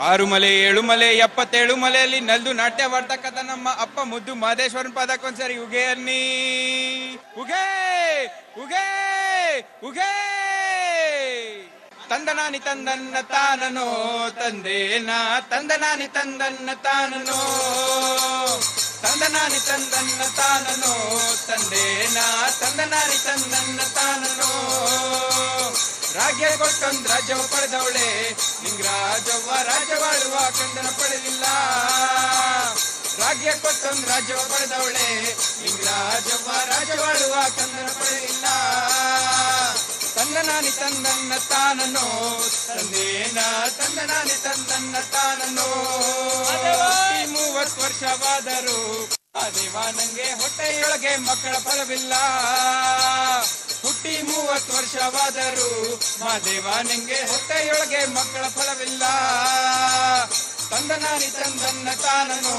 ಆರು ಮಲೆ ಏಳು ಮಲೆ 77 ಮಲೆಯಲ್ಲಿ ನಲ್ದು ನಾಟ್ಯವಾಡ್ತಕ್ಕಂಥ ನಮ್ಮ ಅಪ್ಪ ಮುದ್ದು ಮಾದೇಶ್ವರನ್ ಪದಕ್ಕೊಂದ್ಸರಿ ಉಗೆ ಅನ್ನಿ. ಉಗೆ ಉಗೆ ಉಗೆ ತಂದನಾನಿ ತಂದನ್ನ ತಾನನೋ ತಂದೇನ ತಂದನಾನಿ ತಂದನ್ನ ತಾನನೋ ತಂದನಾನಿ ತಂದನ್ನ ತಾನನೋ ತಂದೇನ ತಂದನಾನಿ ತಂದನ್ನ ತಾನನೋ. ರಾಜ್ಯ ಕೊಟ್ಟೊಂದ್ ರಾಜ್ಯವ ಪಡೆದವಳೆ ನಿಂಗ್ ರಾಜವ್ವ ರಾಜ್ಯವಾಳುವ ಕಂದನ ಪಡೆದಿಲ್ಲ. ರಾಜ್ಯ ಕೊಟ್ಟೊಂದ್ ರಾಜ್ಯವ ಪಡೆದವಳೆ ನಿಂಗ್ ರಾಜವ್ವ ರಾಜ್ಯವಾಳುವ ಕಂದನ ಪಡೆದಿಲ್ಲ. ತಂದನಾನಿ ತಂದನ್ನ ತಾನನೋ ತಂದೇನ ತಂದನಾನಿ ತಂದನ್ನ ತಾನನೋ. 30 ವರ್ಷವಾದರೂ ಆ ದೇವ ನಂಗೆ ಹೊಟ್ಟೆಯೊಳಗೆ ಮಕ್ಕಳ ಫಲವಿಲ್ಲ. ಹುಟ್ಟಿ 30 ವರ್ಷವಾದರೂ ಮಾದೇವ ನಂಗೆ ಹೊಟ್ಟೆಯೊಳಗೆ ಮಕ್ಕಳ ಫಲವಿಲ್ಲ. ತಂದನಾನಿ ತಂದನ್ನ ತಾನನೋ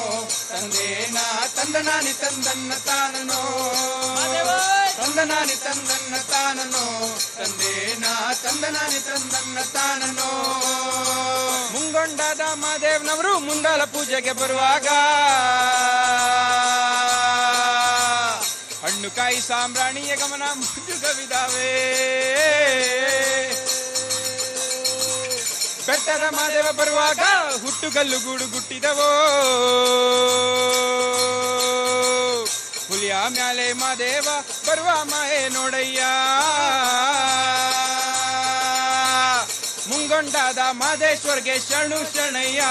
ತಂದೇನ ತಂದನಾನಿ ತಂದನ್ನ ತಾನನೋ. ತಂದನಾನಿ ತಂದನ್ನ ತಾನನೋ ತಂದೇನ ತಂದನಾನಿ ತಂದನ್ನ ತಾನನೋ. ಮುಂಗೊಂಡಾದ ಮಾದೇವ್ನವರು ಮುಂದಾಲ ಪೂಜೆಗೆ ಬರುವಾಗ ಹಣ್ಣು ಕಾಯಿ ಸಾಂಬ್ರಾಣಿಯ ಗಮನ ಮುಜುಗವಿದಾವೆ. ಬೆಟ್ಟದ ಮಾದೇವ ಬರುವಾಗ ಹುಟ್ಟುಗಲ್ಲು ಗೂಡು ಗುಟ್ಟಿದವೋ. ಹುಲಿಯ ಮ್ಯಾಲೆ ಮಾದೇವ ಬರುವ ಮಾಯೆ ನೋಡಯ್ಯ. ಮುಂಗೊಂಡಾದ ಮಾದೇಶ್ವರ್ಗೆ ಶರಣು ಶರಣಯ್ಯ.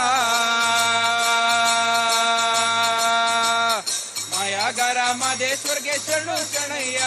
ಮಾಯಾಗಾರ ಮಾದೇಶ್ವರ್ಗೆ ಶರಣು ಶರಣಯ್ಯ.